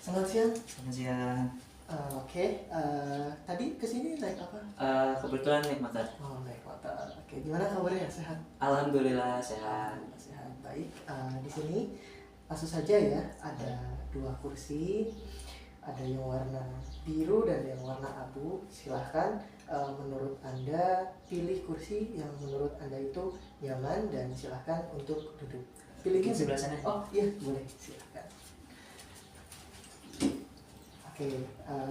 Selamat siang. Selamat siang. Tadi kesini naik apa? Kebetulan naik motor. Oh, naik motor. Oke, gimana kabarnya? Sehat? Alhamdulillah sehat. Alhamdulillah sehat. Baik. Di sini langsung saja ya. Ada dua kursi. Ada yang warna biru dan yang warna abu. Silahkan menurut Anda pilih kursi yang menurut Anda itu nyaman dan silahkan untuk duduk. Pilihnya Sebelah sana. Oh iya, boleh. Silahkan. Oke,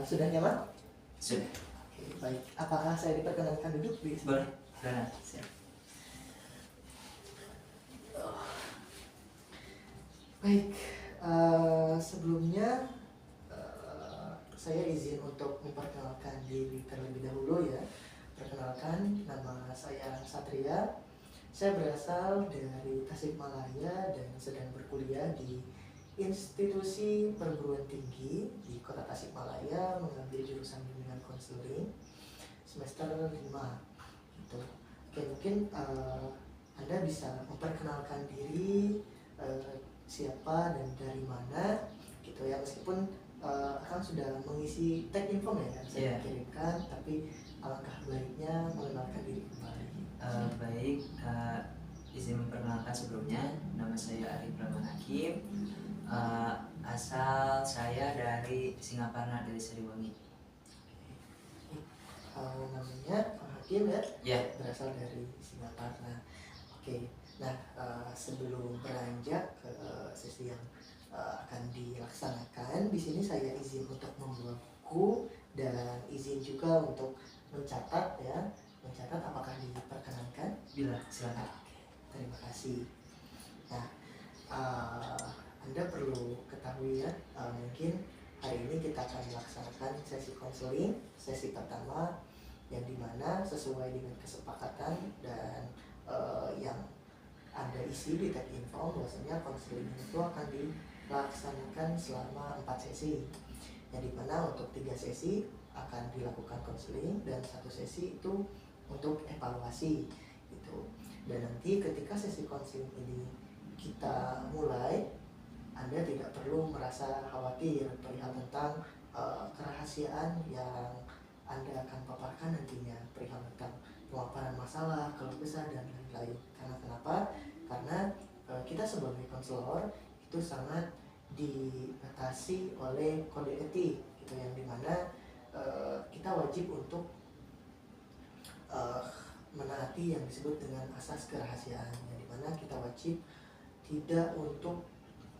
sudah nyaman? Sudah. Oke, baik. Apakah saya diperkenankan duduk di sini? Boleh. Silakan. Siap. Baik, sebelumnya saya izin untuk memperkenalkan diri terlebih dahulu ya. Perkenalkan, nama saya Satria. Saya berasal dari Tasikmalaya dan sedang berkuliah di institusi perguruan tinggi di Kota Tasikmalaya, mengambil jurusan bimbingan konseling semester 5 gitu. Oke, mungkin Anda bisa memperkenalkan diri, siapa dan dari mana gitu ya, meskipun Akang sudah mengisi tag info ya yang saya kirimkan, tapi alangkah baiknya mengenalkan diri kembali. Baik, izin memperkenalkan sebelumnya, nama saya Arif Rahman Hakim. Asal saya dari Singaparna, dari Siliwangi. Namanya Pak Hakim ya? Ya. Berasal dari Singaparna. Oke, nah sebelum beranjak ke sesi yang akan dilaksanakan, di sini saya izin untuk membuat buku dan izin juga untuk mencatat ya, mencatat apakah diperkenankan? Bila, silakan. Oke, terima kasih. Nah, Anda perlu ketahui ya, mungkin hari ini kita akan melaksanakan sesi konseling, sesi pertama yang dimana sesuai dengan kesepakatan dan yang ada isi di tag info bahwasanya konseling itu akan dilaksanakan selama 4 sesi, yang dimana untuk 3 sesi akan dilakukan konseling dan 1 sesi itu untuk evaluasi gitu. Dan nanti ketika sesi konseling ini kita mulai, Anda tidak perlu merasa khawatir perihal tentang kerahasiaan yang Anda akan paparkan nantinya, perihal tentang pemaparan masalah, keluh kesah dan lain-lain. Karena kenapa? Karena kita sebagai konselor itu sangat dibatasi oleh kode etik gitu, yang dimana kita wajib untuk menaati yang disebut dengan asas kerahasiaan, yang dimana kita wajib tidak untuk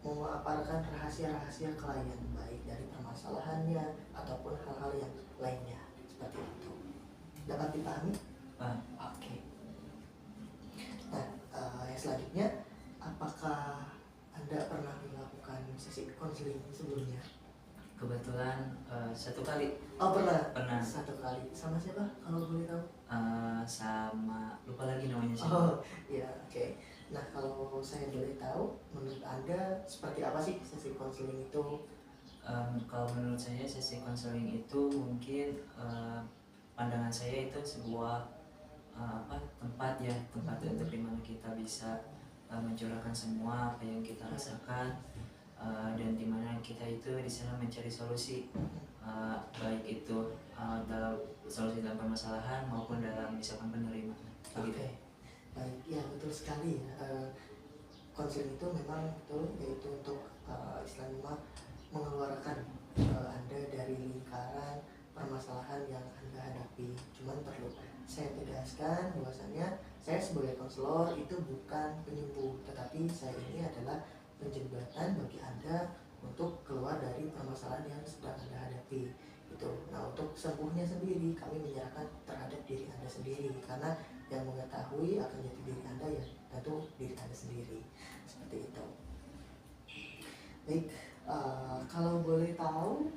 memaparkan rahasia-rahasia klien, baik dari permasalahannya ataupun hal-hal yang lainnya, seperti itu. Dapat dipahami? Oke. Nah, yang selanjutnya, apakah Anda pernah melakukan sesi konseling sebelumnya? Kebetulan 1 kali. Oh, pernah? Pernah. 1 kali. Sama siapa kalau boleh tahu? Sama, lupa lagi namanya siapa. Oh, ya, oke. Nah, kalau saya boleh tahu, menurut Anda seperti apa sih sesi konseling itu? Kalau menurut saya sesi konseling itu mungkin pandangan saya itu sebuah tempat untuk dimana kita bisa mencurahkan semua apa yang kita rasakan, dan dimana kita itu di sana mencari solusi, baik itu dalam solusi dalam permasalahan maupun dalam misalkan penerimaan. Oke. Baik, ya betul sekali ya. Konseling itu memang betul, yaitu untuk istilahnya mengeluarkan Anda dari lingkaran permasalahan yang Anda hadapi. Cuman perlu saya tegaskan bahwasanya saya sebagai konselor itu bukan penyembuh, tetapi saya ini adalah penjembatan bagi Anda untuk keluar dari permasalahan yang sedang Anda hadapi itu. Nah, untuk sembuhnya sendiri kami menyerahkan terhadap diri Anda sendiri, karena yang mengetahui akan jati diri Anda ya tentu diri Anda sendiri, seperti itu. Baik, kalau boleh tahu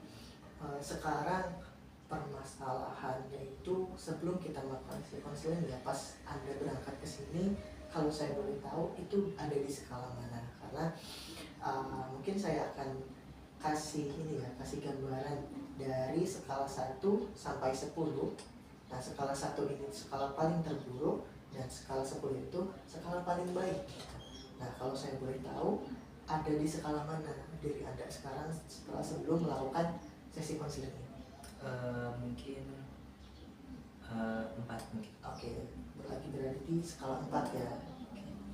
sekarang permasalahannya itu, sebelum kita melakukan konseling ya, pas Anda berangkat ke sini, kalau saya boleh tahu itu ada di skala mana? Karena mungkin saya akan kasih gambaran dari skala 1 sampai 10. Nah, skala 1 ini skala paling terburuk dan skala 10 itu skala paling baik. Nah, kalau saya boleh tahu, ada di skala mana diri Anda sekarang setelah sebelum melakukan sesi konseling ini? Mungkin 4 mungkin. Oke, berarti berada di skala 4 ya.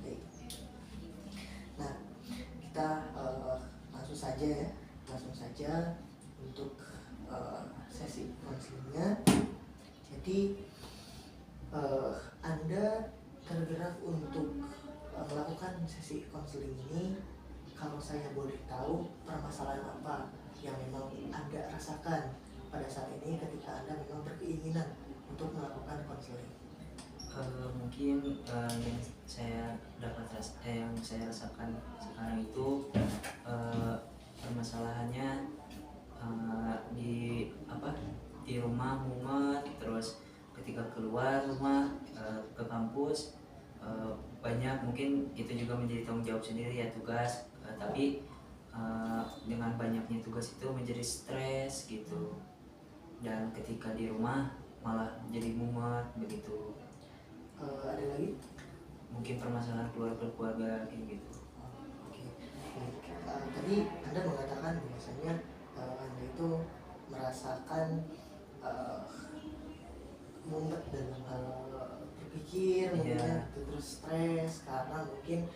Baik. Nah, kita langsung saja ya, langsung saja untuk sesi konselingnya. Jadi Anda tergerak untuk melakukan sesi konseling ini, kalau saya boleh tahu permasalahan apa yang memang Anda rasakan pada saat ini ketika Anda memang berkeinginan untuk melakukan konseling? Mungkin yang saya yang saya rasakan sekarang itu permasalahannya di rumah mumet, terus ketika keluar rumah ke kampus banyak, mungkin itu juga menjadi tanggung jawab sendiri ya, tugas, tapi dengan banyaknya tugas itu menjadi stres gitu, dan ketika di rumah malah jadi mumet begitu. Ada lagi? Mungkin permasalahan keluarga kayak gitu. Oke. Tadi Anda mengatakan bahwasanya Anda itu merasakan mumet dalam hal berpikir, mungkin terus stres karena mungkin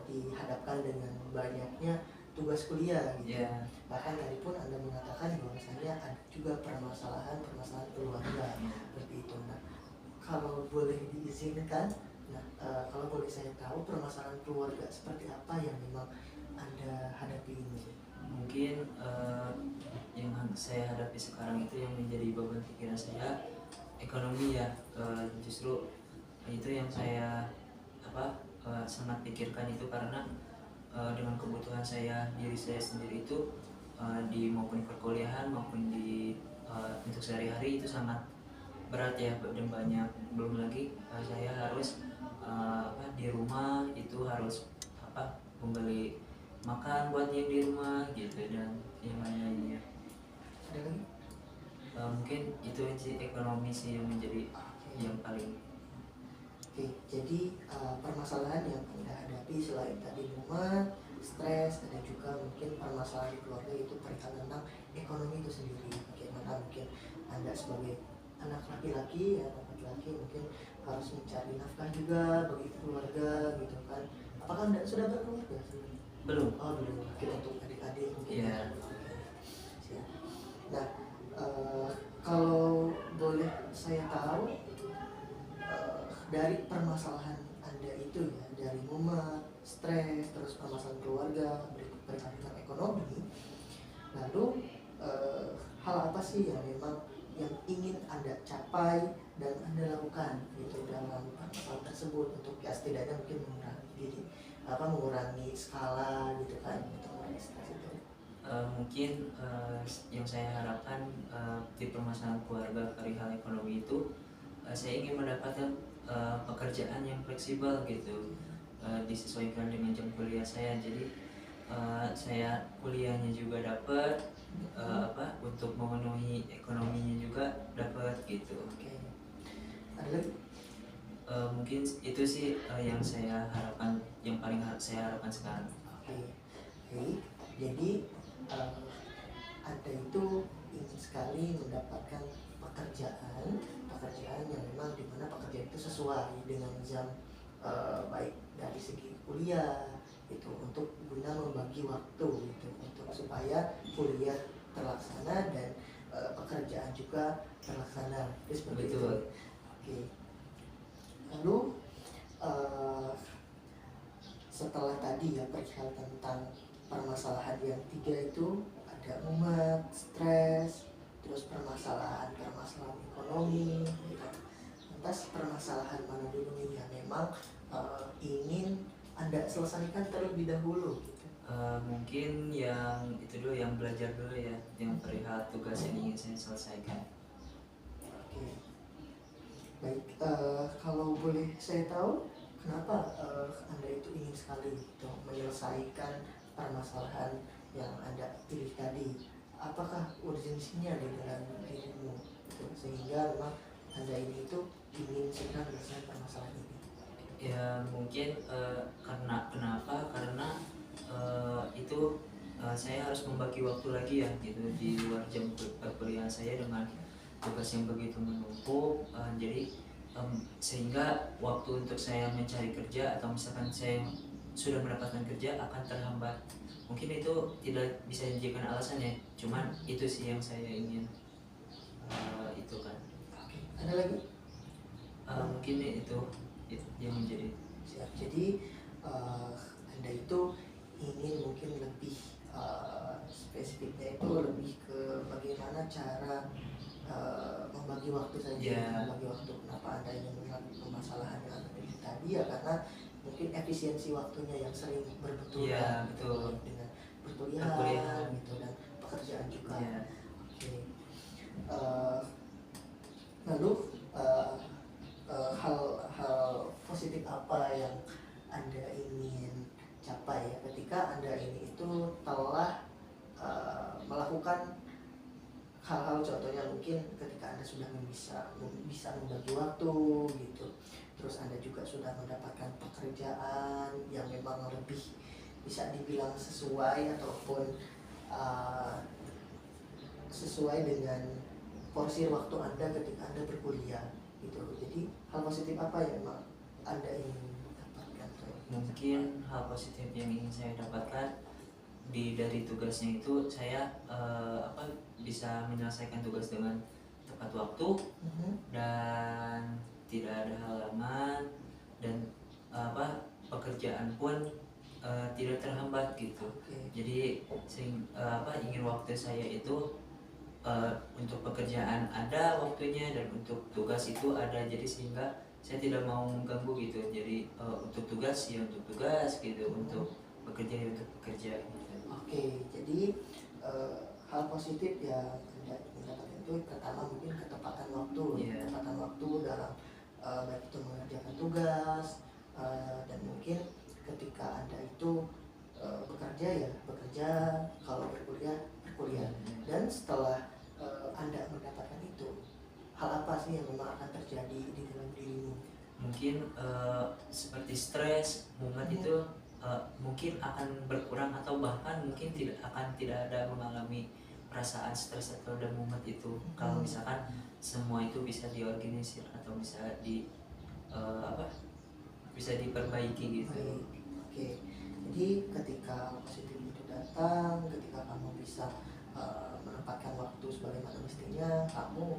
dihadapkan dengan banyaknya tugas kuliah gitu. Bahkan tadi pun Anda mengatakan bahwasanya ada juga permasalahan keluarga seperti itu. Nah, kalau boleh diizinkan, kalau boleh saya tahu permasalahan keluarga seperti apa yang memang Anda hadapi ini? Mungkin yang saya hadapi sekarang itu yang menjadi beban pikiran saya ekonomi ya. Justru itu yang saya sangat pikirkan itu, karena dengan kebutuhan diri saya sendiri itu di maupun perkuliahan maupun di untuk sehari-hari itu sangat berat ya, dan banyak. Belum lagi saya harus di rumah itu harus membeli makan buat yang di rumah gitu, dan yang lainnya. Ada lagi? Mungkin itu sih, ekonomi sih yang menjadi yang paling. Oke, jadi permasalahan yang Anda hadapi selain tadi rumah, stres, ada juga mungkin permasalahan di keluarga, itu perihal tentang ekonomi itu sendiri. Bagaimana mungkin Anda sebagai anak laki-laki mungkin harus mencari nafkah juga bagi keluarga gitu kan. Apakah Anda sudah berkeluarga? Belum. Oh, belum. Mungkin untuk adik-adik mungkin. Iya. Nah, kalau boleh saya tahu, dari permasalahan Anda itu ya, dari mumet, stres, terus permasalahan keluarga, berkaitan ekonomi, lalu hal apa sih yang memang yang ingin Anda capai dan Anda lakukan gitu dalam permasalahan tersebut, untuk ya setidaknya mungkin mengurangi skala gitu kan, untuk mengurangi stres itu? Mungkin yang saya harapkan di permasalahan keluarga perihal ekonomi itu, saya ingin mendapatkan pekerjaan yang fleksibel gitu, disesuaikan dengan jam kuliah saya. Jadi saya kuliahnya juga dapat, untuk memenuhi ekonominya juga dapat gitu. Oke. Ada lagi? Mungkin itu sih yang saya harapkan, yang paling saya harapkan sekarang. Oke. Jadi Anda itu ingin sekali mendapatkan pekerjaan yang memang dimana pekerjaan itu sesuai dengan jam, baik dari segi kuliah itu, untuk guna membagi waktu gitu, untuk supaya kuliah terlaksana dan pekerjaan juga terlaksana. Seperti itu. Oke. Lalu setelah tadi ya perihal tentang permasalahan yang 3 itu, ada mumet, stres, terus permasalahan ekonomi gitu. Lantas permasalahan mana dulu nih yang memang ingin Anda selesaikan terlebih dahulu gitu? Mungkin yang itu dulu, yang belajar dulu ya, yang perihal tugas yang ingin saya selesaikan. Oke. Baik, kalau boleh saya tahu, kenapa Anda itu ingin sekali gitu menyelesaikan permasalahan yang Anda pilih tadi? Apakah urgensinya di dalam dirimu gitu, sehingga memang Anda ini itu ingin segera menyelesaikan permasalahan ini? Ya mungkin karena itu saya harus membagi waktu lagi ya gitu di luar jam perkuliahan saya dengan tugas yang begitu menumpuk. Jadi sehingga waktu untuk saya mencari kerja atau misalkan saya sudah mendapatkan kerja akan terhambat. Mungkin itu tidak bisa dijadikan alasan ya, cuman itu sih yang saya ingin itu kan. Oke, ada lagi? Mungkin itu yang menjadi. Siap. Jadi Anda itu ingin mungkin lebih spesifiknya itu lebih ke bagaimana cara membagi waktu saja. Yeah. Membagi waktu. Kenapa Anda ingin mengambil permasalahan yang ada tadi ya karena mungkin efisiensi waktunya yang sering berbenturan. Yeah, betul. Dengan perkuliahan gitu dan pekerjaan juga. Yeah. Oke. Lalu hal positif apa yang Anda ingin capai ya ketika Anda ini itu telah melakukan hal-hal, contohnya mungkin ketika Anda sudah bisa membagi waktu gitu, terus Anda juga sudah mendapatkan pekerjaan yang memang lebih bisa dibilang sesuai ataupun sesuai dengan porsi waktu Anda ketika Anda berkuliah gitu. Jadi hal positif apa yang memang Anda ingin dapatkan? Mungkin hal positif yang ingin saya dapatkan dari tugasnya itu saya bisa menyelesaikan tugas dengan tepat waktu dan tidak ada halangan dan pekerjaan pun tidak terhambat gitu. Jadi ingin waktu saya itu untuk pekerjaan ada waktunya dan untuk tugas itu ada, jadi sehingga saya tidak mau mengganggu gitu. Jadi untuk tugas ya untuk tugas gitu, untuk bekerja ya untuk bekerja gitu. Oke, jadi hal positif yang Anda mendapatkan itu pertama mungkin ketepatan waktu. Yeah. Ketepatan waktu dalam baik itu mengerjakan tugas dan mungkin ketika Anda itu bekerja, kalau berkuliah. Dan setelah Anda mendapatkan itu, hal apa sih yang memang akan terjadi di dalam dirimu? Mungkin seperti stres, mumet itu mungkin akan berkurang atau bahkan mungkin tidak ada mengalami perasaan stres atau dan mumet itu kalau misalkan semua itu bisa diorganisir atau bisa bisa diperbaiki gitu. Baik. Oke. Jadi ketika positif itu datang, ketika kamu bisa menempatkan waktu sebagaimana mestinya, kamu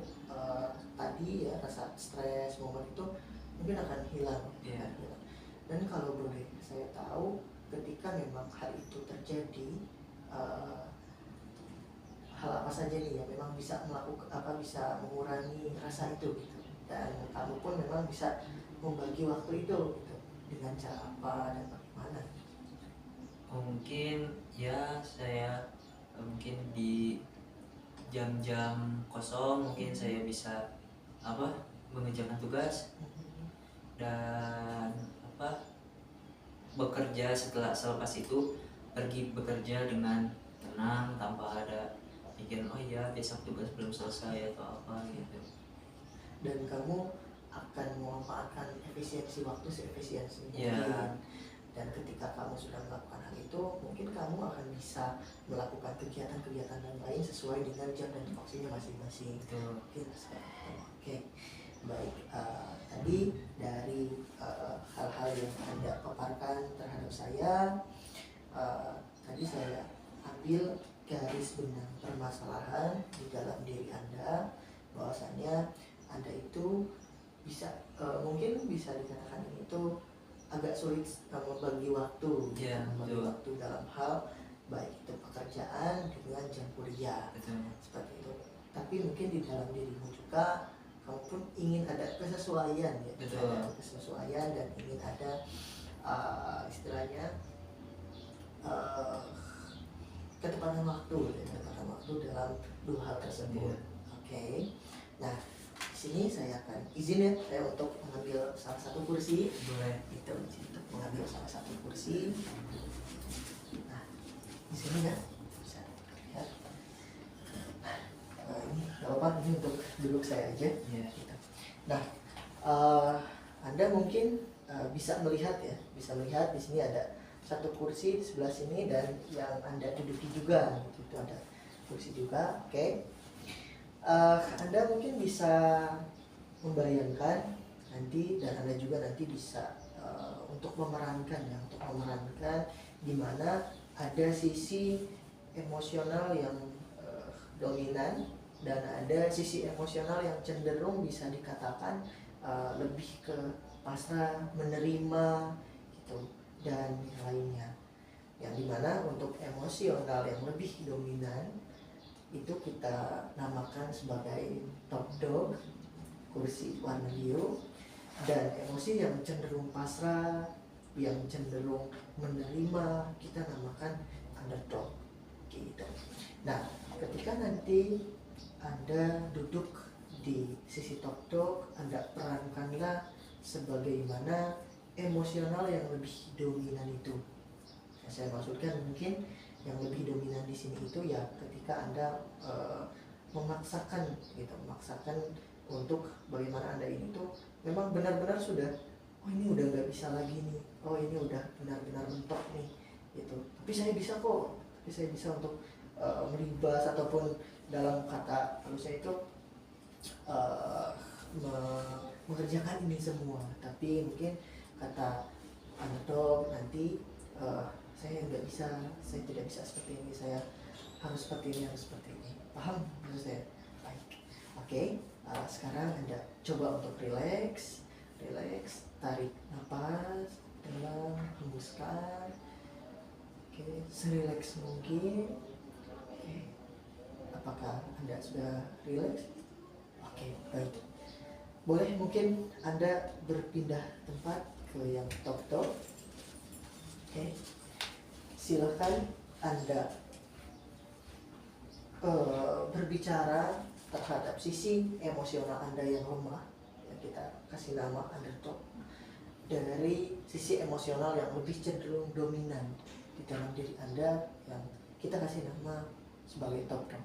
tadi ya rasa stres momen itu mungkin akan hilang. Yeah. Dan kalau boleh saya tahu, ketika memang hal itu terjadi, hal apa saja nih yang memang bisa bisa mengurangi rasa itu gitu, dan kamu pun memang bisa membagi waktu itu gitu, dengan cara apa dan bagaimana? Mungkin ya saya mungkin di jam-jam kosong mungkin saya bisa mengerjakan tugas dan bekerja. Selepas itu pergi bekerja dengan tenang tanpa ada pikiran oh ya besok tugas belum selesai atau apa gitu. Dan kamu akan memanfaatkan efisiensi waktu seefisiensi Yeah. mungkin. Dan ketika kamu sudah melakukan hal itu, mungkin kamu akan bisa melakukan kegiatan-kegiatan yang lain sesuai dengan jam dan porsinya masing-masing. Oke, baik. Tadi dari hal-hal yang Anda paparkan terhadap saya, tadi saya ambil garis benang permasalahan di dalam diri Anda, bahwasanya Anda itu bisa mungkin bisa dikatakan ini itu agak sulit membagi waktu, membagi waktu dalam hal baik itu pekerjaan dengan jam kuliah. Seperti itu. Tapi mungkin di dalam dirimu juga kamu pun ingin ada kesesuaian ya, ada kesesuaian dan ingin ada istilahnya ketepatan waktu dalam dua hal tersebut. Oke. Nah, sini saya akan izin ya saya untuk mengambil salah satu kursi. Boleh. Itu untuk mengambil salah satu kursi. Nah, di sini ya bisa lihat. Ini nggak apa-apa, ini untuk duduk saya aja. Yeah. Gitu. Nah, Anda mungkin bisa melihat di sini ada satu kursi di sebelah sini dan yang Anda duduki juga, itu ada kursi juga. Oke. Anda mungkin bisa membayangkan nanti, dan Anda juga nanti bisa untuk memerankan ya, untuk memerankan di mana ada sisi emosional yang dominan dan ada sisi emosional yang cenderung bisa dikatakan lebih ke pasrah, menerima gitu, dan yang lainnya. Yang dimana untuk emosional yang lebih dominan itu kita namakan sebagai top dog, kursi warna biru, dan emosi yang cenderung pasrah, yang cenderung menerima, kita namakan underdog gitu. Nah, ketika nanti Anda duduk di sisi top dog, Anda perankanlah sebagaimana emosional yang lebih dominan itu. Yang saya maksudkan mungkin yang lebih dominan di sini itu ya ketika Anda memaksakan gitu, memaksakan untuk bagaimana Anda ini tuh memang benar-benar sudah, oh ini udah nggak bisa lagi nih, oh ini udah benar-benar mentok nih gitu. Tapi saya bisa kok, tapi saya bisa untuk meribas ataupun dalam kata halusnya itu mengerjakan ini semua. Tapi mungkin kata underdog nanti saya nggak bisa, saya tidak bisa seperti ini, saya harus seperti ini, harus seperti ini. Paham maksud saya? Baik. Oke. Sekarang Anda coba untuk relax, tarik nafas dalam, hembuskan. Oke, serileks mungkin. Oke. Apakah Anda sudah relax? Oke, baik. Boleh mungkin Anda berpindah tempat ke yang top. Oke. Silakan Anda berbicara terhadap sisi emosional Anda yang lemah, yang kita kasih nama underdog, dari sisi emosional yang lebih cenderung dominan di dalam diri Anda yang kita kasih nama sebagai top dog.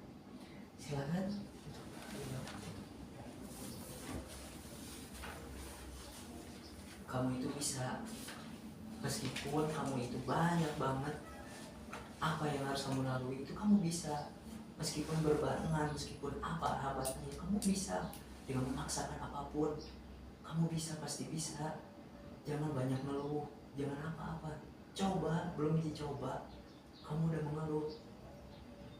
Silakan. Kamu itu bisa, meskipun kamu itu banyak banget apa yang harus kamu lalui, itu kamu bisa. Meskipun berbarengan, meskipun apa habatannya, kamu bisa. Dengan memaksakan apapun, kamu bisa, pasti bisa. Jangan banyak ngeluh, jangan apa-apa. Coba, belum dicoba, kamu udah mengeluh.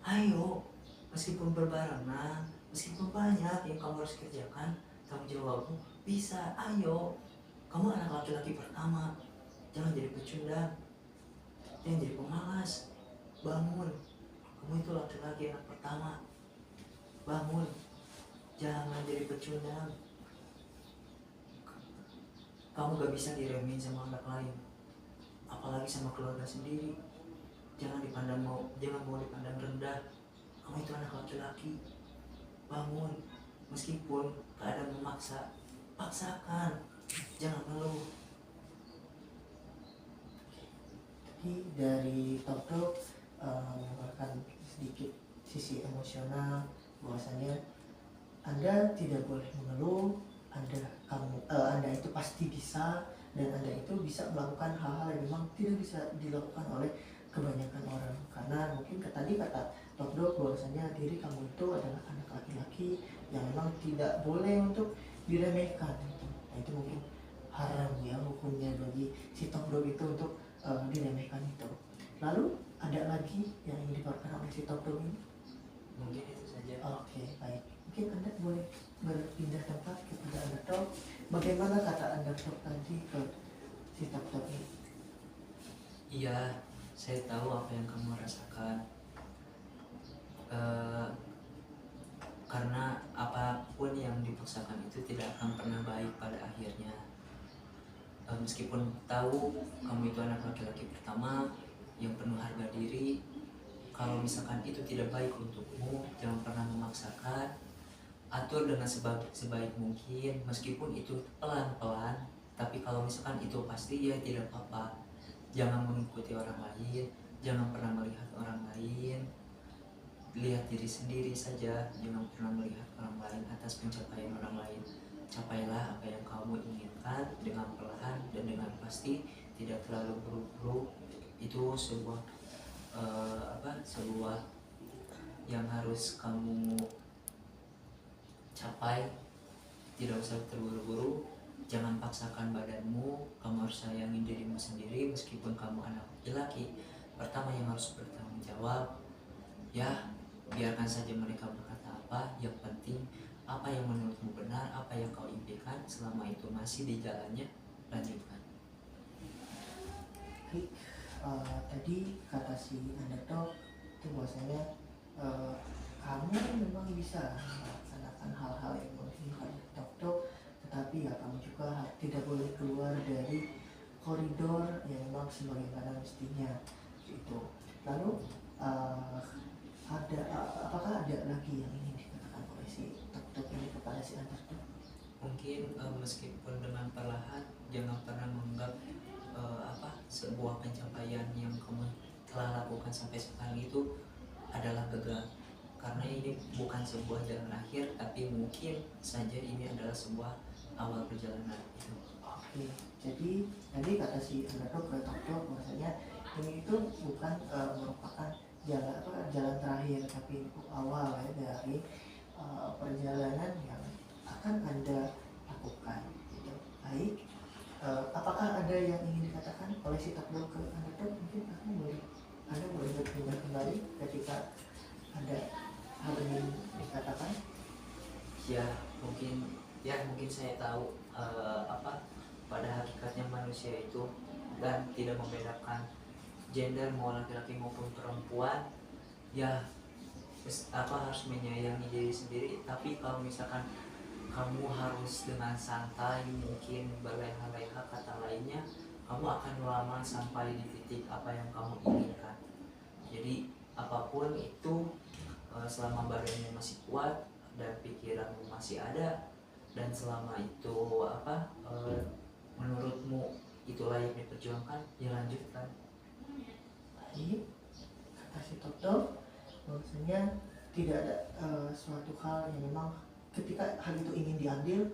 Ayo, meskipun berbarengan, meskipun banyak yang kamu harus kerjakan, tanggung jawabmu, bisa, ayo. Kamu anak laki-laki pertama, jangan jadi pecundang, jangan jadi pemalas. Bangun, kamu itu laki-laki anak pertama. Bangun, jangan jadi pecundang. Kamu gak bisa diremehin sama anak lain, apalagi sama keluarga sendiri. Jangan mau dipandang rendah. Kamu itu anak laki-laki. Bangun, meskipun keadaan memaksa, paksakan, jangan ngeluh. Jadi dari top dog mengeluarkan sedikit sisi emosional, bahwasanya Anda tidak boleh mengeluh, Anda itu pasti bisa, dan Anda itu bisa melakukan hal-hal yang memang tidak bisa dilakukan oleh kebanyakan orang. Karena mungkin tadi kata top dog bahwasanya diri kamu itu adalah anak laki-laki yang memang tidak boleh untuk diremehkan gitu. Nah, itu mungkin haram ya hukumnya bagi si top dog itu untuk diremehkan itu. Lalu ada lagi yang ingin dikeluarkan oleh si top dog ini? Mungkin itu saja. Oke, baik. Mungkin Anda boleh berpindah tempat kepada underdog. Bagaimana kata underdog tadi ke si top dog ini? Iya, saya tahu apa yang kamu rasakan. Karena apapun yang dipaksakan itu tidak akan pernah baik pada akhirnya. Meskipun tahu kamu itu anak laki-laki pertama yang penuh harga diri, kalau misalkan itu tidak baik untukmu, jangan pernah memaksakan. Atur dengan sebaik mungkin, meskipun itu pelan-pelan. Tapi kalau misalkan itu pasti, ya tidak apa-apa. Jangan mengikuti orang lain, jangan pernah melihat orang lain. Lihat diri sendiri saja, jangan pernah melihat orang lain atas pencapaian orang lain. Capailah apa yang kamu inginkan dengan perlahan dan dengan pasti, tidak terlalu buru-buru. itu sebuah sebuah yang harus kamu capai. Tidak usah terburu-buru, jangan paksakan badanmu, kamu harus sayangi dirimu sendiri. Meskipun kamu anak laki-laki, pertama yang harus bertanggung jawab. Ya, biarkan saja mereka berkata apa, yang penting apa yang menurutmu benar, apa yang kau impikan, selama itu masih di jalannya, lanjutkan. Baik, tadi kata si underdog itu bahwasanya kamu memang bisa melaksanakan hal-hal yang menginginkan underdog, tetapi ya kamu juga tidak boleh keluar dari koridor yang memang sebagaimana mestinya itu. Lalu apakah ada lagi yang ingin dikatakan oleh si underdog ini kepada si underdog? Mungkin meskipun dengan perlahan, jangan pernah menganggap sebuah pencapaian yang kamu telah lakukan sampai sekarang itu adalah gagal, karena ini bukan sebuah jalan akhir, tapi mungkin saja ini adalah sebuah awal perjalanan itu. Oke, jadi tadi kata si underdog ke underdog bahwasanya ini itu bukan merupakan jalan terakhir, tapi itu awal ya dari perjalanan yang akan Anda lakukan gitu. Baik, apakah ada yang ingin dikatakan oleh si underdog ke underdog? Mungkin Anda boleh berpindah kembali ketika ada hal yang dikatakan. Mungkin saya tahu pada hakikatnya manusia itu dan tidak membedakan gender mau laki-laki maupun perempuan. Harus menyayangi diri sendiri, tapi kalau misalkan kamu harus dengan santai, mungkin berleha-leha kata lainnya, kamu akan lama sampai di titik apa yang kamu inginkan. Jadi apapun itu, selama badanmu masih kuat dan pikiranmu masih ada, dan selama itu menurutmu itu layak diperjuangkan, ya lanjutkan. Baik, kata si Toto bahwasanya tidak ada suatu hal yang memang ketika hal itu ingin diambil,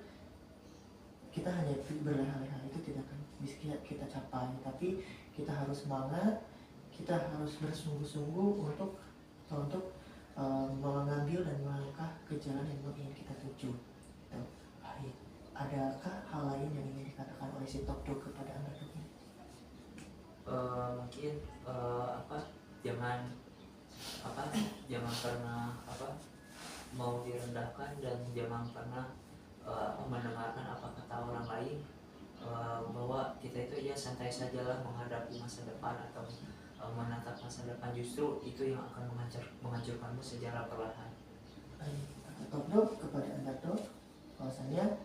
kita hanya berleha-leha, itu tidak akan bisa kita capai. Tapi kita harus semangat, kita harus bersungguh-sungguh untuk mengambil dan melangkah ke jalan yang ingin kita tuju. Baik, adakah hal lain yang ingin dikatakan oleh si Tokdo kepada underdog ini? Mungkin jangan pernah mau direndahkan, dan jangan pernah mendengarkan apa kata orang lain, bahwa kita itu ya santai sajalah menghadapi masa depan atau menatap masa depan. Justru itu yang akan menghancurkanmu secara perlahan. Underdog kepada underdog bahwasanya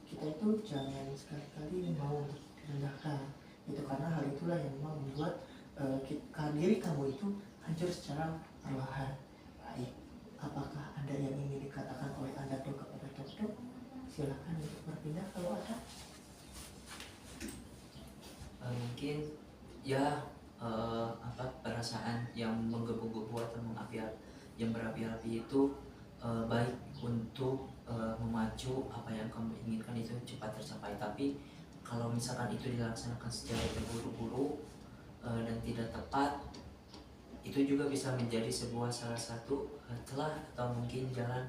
kita itu jangan sekali-kali mau untuk direndahkan itu, karena hal itulah yang memang membuat diri kamu itu hancur secara perlahan. Baik, apakah ada yang ingin dikatakan oleh underdog kepada underdog? Silakan untuk berpindah kalau ada. Mungkin perasaan yang menggebu-gebu atau yang berapi-api itu baik untuk memacu apa yang kamu inginkan itu cepat tercapai. Tapi kalau misalkan itu dilaksanakan secara terburu-buru dan tidak tepat, itu juga bisa menjadi salah satu celah atau mungkin jalan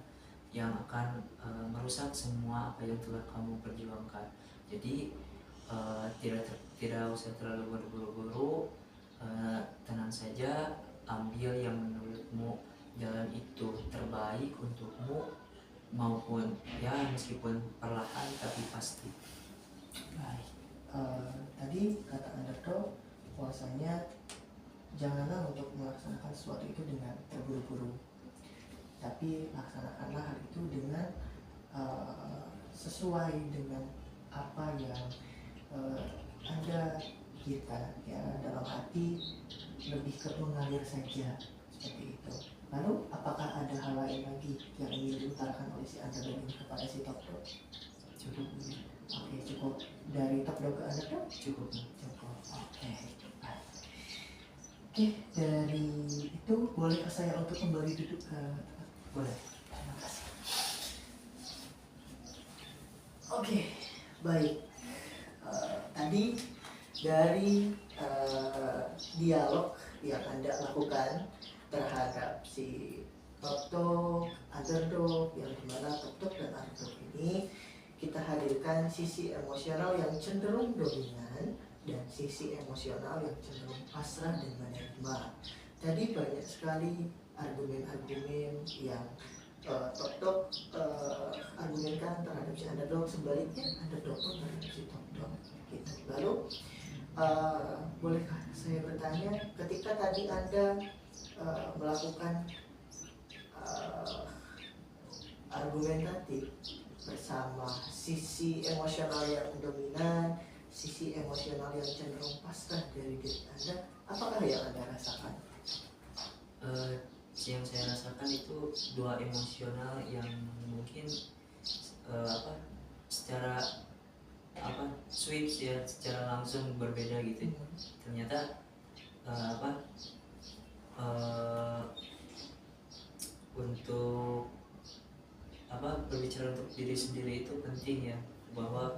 yang akan merusak semua apa yang telah kamu perjuangkan. Jadi tidak usah terlalu berburu-buru, tenang saja, ambil yang menurutmu jalan itu terbaik untukmu, maupun meskipun perlahan tapi pasti. Baik, tadi kata underdog bahwasanya janganlah untuk melaksanakan sesuatu itu dengan terburu-buru, tapi laksanakanlah hal itu dengan sesuai dengan apa yang Anda pikirkan, ya, dalam hati lebih ke mengalir saja, seperti itu. Lalu apakah ada hal lain lagi yang ingin diutarakan oleh si underdog ini kepada si top dog? Cukup. Oke, cukup. Dari top dog ke underdog? Cukup. Oke, dari itu bolehkah saya untuk kembali duduk ke? Boleh. Terima kasih. Oke, baik. Tadi dari eh, dialog yang Anda lakukan terhadap si top dog, underdog, yang dimana top dog dan underdog ini kita hadirkan sisi emosional yang cenderung dominan dan sisi emosional yang cenderung pasrah dan menerima. Tadi banyak sekali argumen-argumen yang top dog argumenkan terhadap si underdog, sebaliknya underdog pun terhadap si top dog gitu. Lalu bolehkah saya bertanya, ketika tadi Anda melakukan argumentatif bersama sisi emosional yang dominan, sisi emosional yang cenderung pasrah dari diri Anda, apakah yang Anda rasakan? Yang saya rasakan itu dua emosional yang mungkin secara switch ya, secara langsung berbeda gitu. Ternyata untuk berbicara untuk diri sendiri itu penting ya, bahwa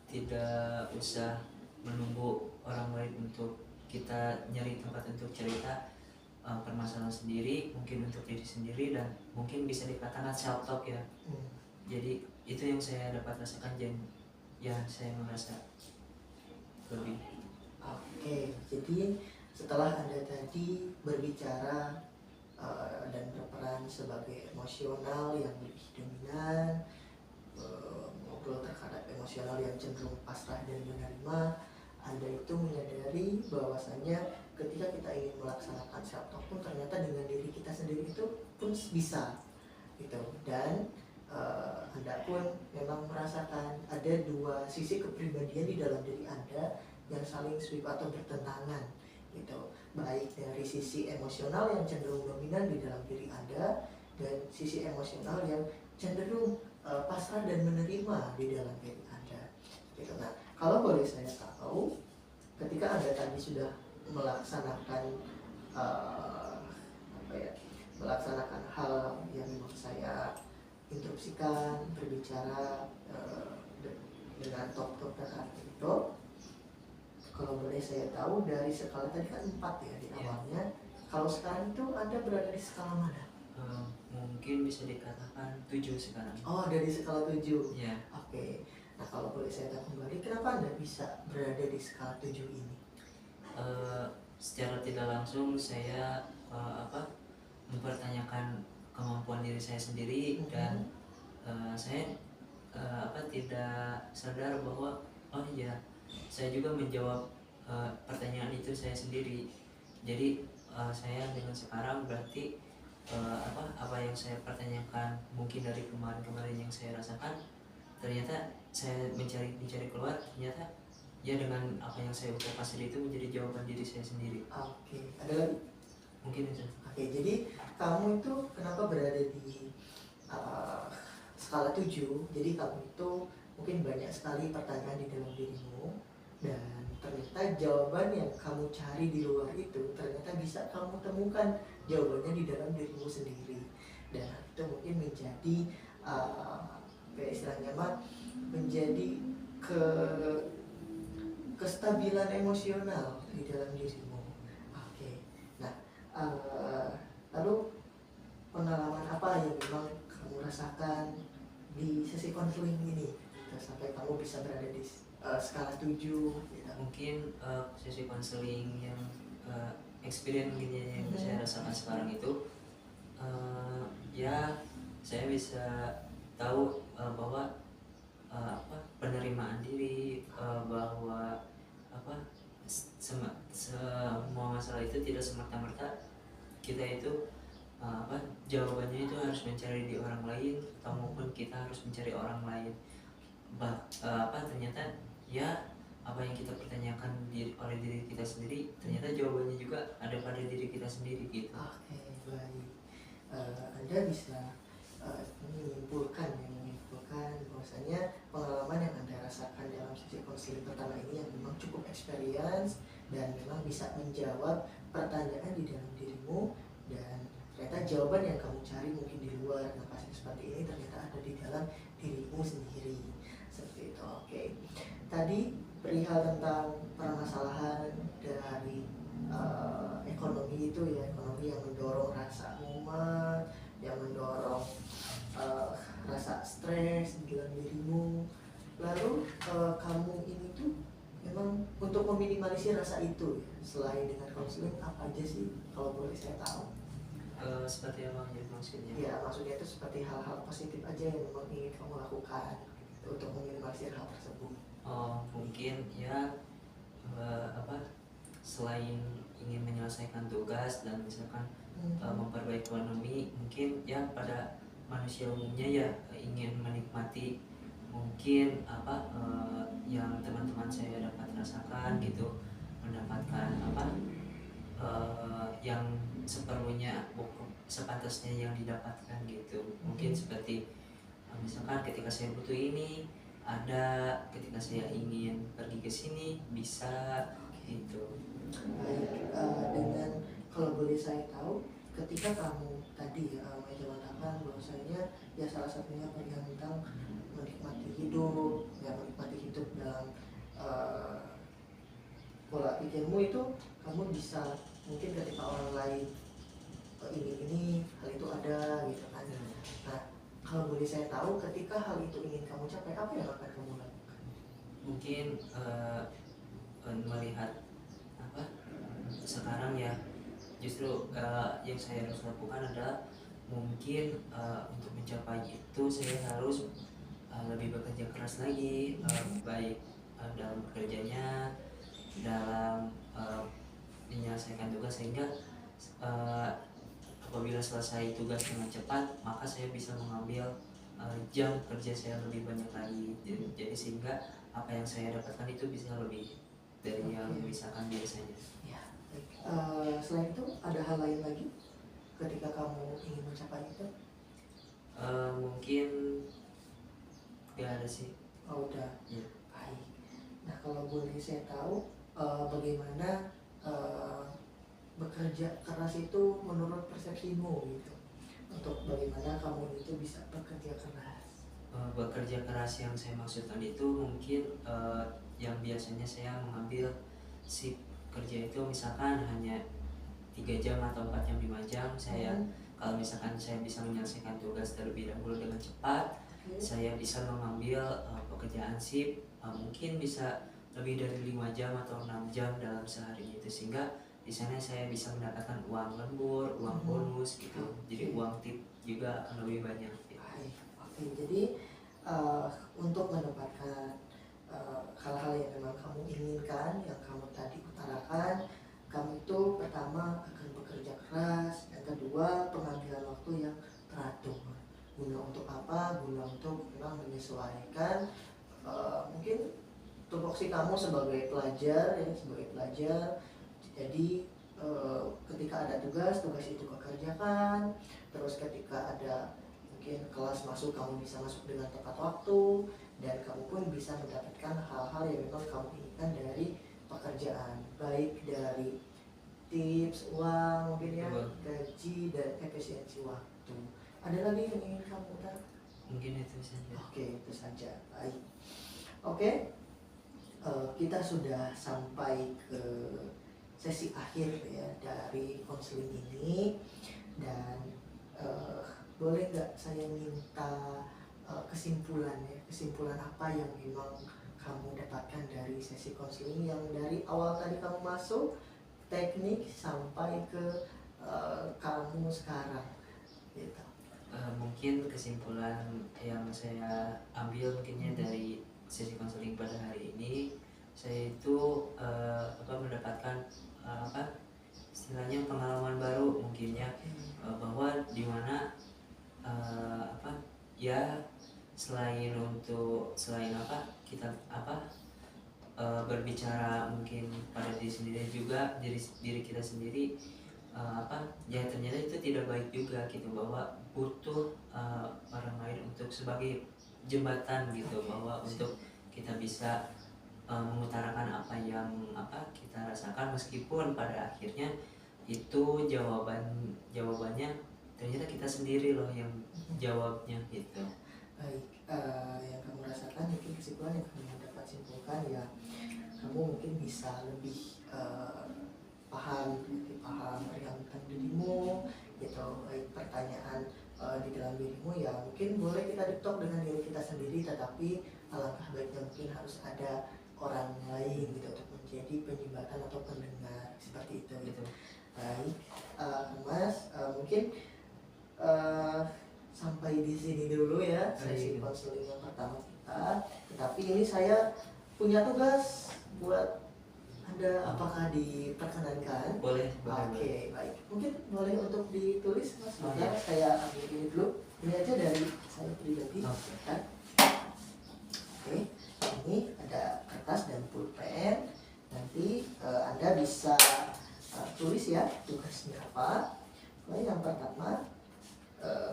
tidak usah menunggu orang lain untuk kita nyari tempat untuk cerita permasalahan sendiri, mungkin untuk diri sendiri, dan mungkin bisa dikatakan self talk ya. Jadi itu yang saya dapat rasakan, yang saya merasa lebih. Oke, jadi setelah Anda tadi berbicara dan berperan sebagai emosional yang lebih dominan, ngobrol terhadap emosional yang cenderung pasrah dan menerima, Anda itu menyadari bahwasanya ketika kita ingin melaksanakan self talk pun ternyata dengan diri kita sendiri itu pun bisa gitu. Dan Anda pun memang merasakan ada dua sisi kepribadian di dalam diri Anda yang saling sweep atau bertentangan gitu, baik dari sisi emosional yang cenderung dominan di dalam diri Anda dan sisi emosional yang cenderung pasrah dan menerima di dalam diri Anda gitu. Nah, kalau boleh saya tahu, ketika Anda tadi sudah melaksanakan melaksanakan hal yang memang saya instruksikan, berbicara dengan top-top dan underdog, kalau boleh saya tahu dari skala tadi kan 4 ya di awalnya, kalau sekarang itu Anda berada di skala mana? Mungkin bisa dikatakan 7 sekarang. Oh, dari skala 7. Ya. Oke. Nah, kalau boleh saya tahu kembali, kenapa Anda bisa berada di skala 7 ini? Secara tidak langsung saya mempertanyakan kemampuan diri saya sendiri, dan saya tidak sadar bahwa saya juga menjawab pertanyaan itu saya sendiri. Jadi saya dengan sekarang berarti apa yang saya pertanyakan mungkin dari kemarin-kemarin yang saya rasakan, ternyata saya mencari keluar, ternyata ya dengan apa yang saya ucapkan sendiri itu menjadi jawaban diri saya sendiri. Oke, ada lagi? Mungkin itu. Oke, jadi kamu itu kenapa berada di skala 7? Jadi kamu itu mungkin banyak sekali pertanyaan di dalam dirimu, dan ternyata jawaban yang kamu cari di luar itu ternyata bisa kamu temukan jawabannya di dalam dirimu sendiri, dan itu mungkin menjadi istilahnya menjadi kestabilan emosional di dalam dirimu. Oke. Nah, lalu pengalaman apa yang memang kamu rasakan di sesi konseling ini sampai kamu bisa berada di skala 7 gitu? Mungkin sesi konseling yang experience gini yang saya rasakan sekarang itu, ya saya bisa tahu bahwa penerimaan diri, bahwa semua masalah itu tidak semerta-merta kita itu jawabannya itu harus mencari di orang lain, atau maupun kita harus mencari orang lain. Ternyata ya apa yang kita pertanyakan oleh diri kita sendiri, ternyata jawabannya juga ada pada diri kita sendiri gitu. Oke, baik. Anda bisa menyimpulkan bahwasanya pengalaman yang Anda rasakan dalam sesi konseling pertama ini yang memang cukup experience dan memang bisa menjawab pertanyaan di dalam dirimu, dan ternyata jawaban yang kamu cari mungkin di luar. Nah, kasus seperti ini ternyata ada di dalam dirimu sendiri, seperti itu. Oke. Tadi perihal tentang permasalahan dari ekonomi itu ya, ekonomi yang mendorong rasa mumet, yang mendorong eh, rasa stres di dalam dirimu. Lalu kamu ini tuh memang untuk meminimalisir rasa itu ya, selain dengan konseling apa aja sih kalau boleh saya tahu? Seperti apa ya maksudnya? Ya maksudnya itu seperti hal-hal positif aja yang memang ingin kamu lakukan gitu, untuk meminimalisir hal tersebut. Oh mungkin ya apa, selain ingin menyelesaikan tugas dan misalkan memperbaiki ekonomi, mungkin ya pada manusia umumnya ya ingin menikmati mungkin apa yang teman-teman saya dapat rasakan gitu, mendapatkan apa yang seperlunya, sepantasnya yang didapatkan gitu. Mungkin seperti misalkan ketika saya butuh ini ada, ketika saya ingin pergi ke sini bisa gitu. Baik, dengan kalau boleh saya tahu, ketika kamu tadi menjelaskan bahwasanya ya salah satunya perihal tentang menikmati hidup, ya menikmati hidup dalam pola pikirmu itu, kamu bisa mungkin ketika orang lain ini hal itu ada gitu kan. Nah, kalau boleh saya tahu, ketika hal itu ingin kamu capai, apa yang akan kamu lakukan? Mungkin melihat apa sekarang ya, justru yang saya harus lakukan adalah mungkin untuk mencapai itu saya harus lebih bekerja keras lagi, baik dalam bekerjanya, dalam menyelesaikan tugas, sehingga apabila selesai tugas dengan cepat maka saya bisa mengambil jam kerja saya lebih banyak lagi. Jadi sehingga apa yang saya dapatkan itu bisa lebih dari yang misalkan biasanya. Ya, baik. Selain itu ada hal lain lagi ketika kamu ingin mencapai itu? Mungkin gak ada sih. Oh udah. Ya. Baik. Nah kalau boleh saya tahu, bagaimana bekerja keras itu menurut persepsimu gitu, untuk bagaimana kamu itu bisa bekerja keras? Bekerja keras yang saya maksudkan itu mungkin yang biasanya saya mengambil shift kerja itu misalkan hanya 3 jam atau 4 jam, 5 jam. Saya kalau misalkan saya bisa menyelesaikan tugas terlebih dahulu dengan cepat, saya bisa mengambil pekerjaan shift mungkin bisa lebih dari 5 jam atau 6 jam dalam sehari itu, sehingga di sana saya bisa mendapatkan uang lembur, uang bonus gitu. Jadi uang tip juga akan lebih banyak gitu. Oke, jadi untuk mendapatkan hal-hal yang memang kamu inginkan, yang kamu tadi utarakan, kamu itu pertama akan bekerja keras, yang kedua pengambilan waktu yang teratur. Guna untuk apa? Guna untuk memang menyesuaikan mungkin tupoksi kamu sebagai pelajar ya, sebagai pelajar. Jadi ketika ada tugas itu kau kerjakan. Terus ketika ada mungkin kelas masuk, kamu bisa masuk dengan tepat waktu, dan kamu pun bisa mendapatkan hal-hal yang memang kamu inginkan dari pekerjaan, baik dari tips, uang mungkin ya, gaji, dan efisiensi waktu. Ada lagi yang ingin kamu utarakan? Mungkin itu saja. Oke, itu saja. Baik. Oke, kita sudah sampai ke sesi akhir ya dari konseling ini, dan boleh nggak saya minta kesimpulan ya, kesimpulan apa yang memang kamu dapatkan dari sesi konseling yang dari awal tadi kamu masuk teknik sampai ke kamu sekarang gitu. Mungkin kesimpulan yang saya ambil mungkinnya dari sesi konseling pada hari ini, saya itu mendapatkan istilahnya pengalaman baru mungkinnya, bahwa dimana ya selain kita berbicara mungkin pada diri sendiri, juga diri kita sendiri ya ternyata itu tidak baik juga gitu, bahwa butuh orang lain untuk sebagai jembatan gitu, bahwa untuk kita bisa mengutarakan apa yang kita rasakan, meskipun pada akhirnya itu jawabannya ternyata kita sendiri loh yang jawabnya gitu. Baik, yang kamu rasakan mungkin kesimpulan yang kamu dapat simpulkan ya, kamu mungkin bisa lebih lebih paham perihal tentang dirimu gitu. Baik, pertanyaan di dalam dirimu ya mungkin boleh kita detok dengan diri kita sendiri, tetapi alangkah baiknya mungkin harus ada orang lain gitu untuk menjadi penyumbatan atau pendengar seperti itu gitu. Baik, Mas, mungkin sampai di sini dulu ya sesi konseling yang pertama kita. Tetapi ini saya punya tugas buat Anda, apakah diperkenankan? Boleh. Oke, baik. Mungkin boleh untuk ditulis Mas. Ya. Saya ambil ini dulu. Ini aja dari saya pribadi. Kan? Oke, ini ada kertas dan pulpen. Nanti Anda bisa tulis ya tugasnya apa. Yang pertama,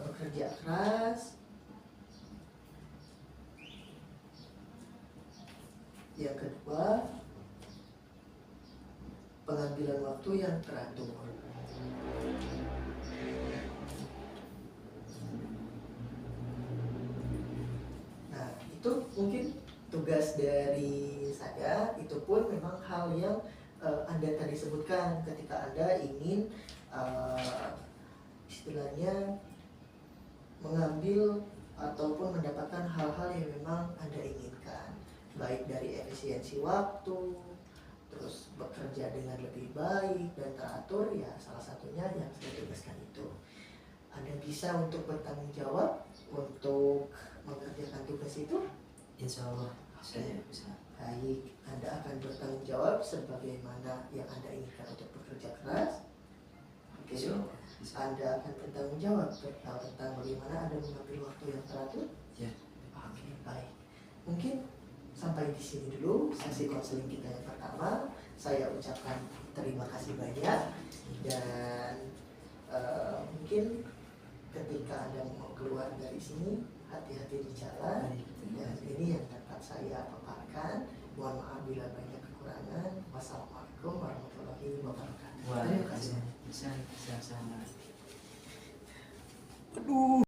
bekerja keras. Yang kedua, pengambilan waktu yang teratur. Nah, itu mungkin tugas dari saya. Itu pun memang hal yang Anda tadi sebutkan ketika Anda ingin istilahnya mengambil ataupun mendapatkan hal-hal yang memang Anda inginkan, baik dari efisiensi waktu, terus bekerja dengan lebih baik dan teratur, ya salah satunya yang saya tugaskan itu. Anda bisa untuk bertanggung jawab untuk mengerjakan tugas itu? Insya Allah saya bisa. Baik, Anda akan bertanggung jawab sebagaimana yang Anda inginkan untuk bekerja keras. Oke, Anda akan bertanggung jawab tentang bagaimana Anda mengambil waktu yang teratur. Ya. Oke, baik. Mungkin sampai di sini dulu sesi konseling kita yang pertama. Saya ucapkan terima kasih banyak, dan mungkin ketika Anda mau keluar dari sini, hati-hati di jalan. Dan ini yang dapat saya paparkan. Mohon maaf bila banyak kekurangan. Wassalamualaikum warahmatullahi wabarakatuh. Terima kasih. Bisa sama. Aduh.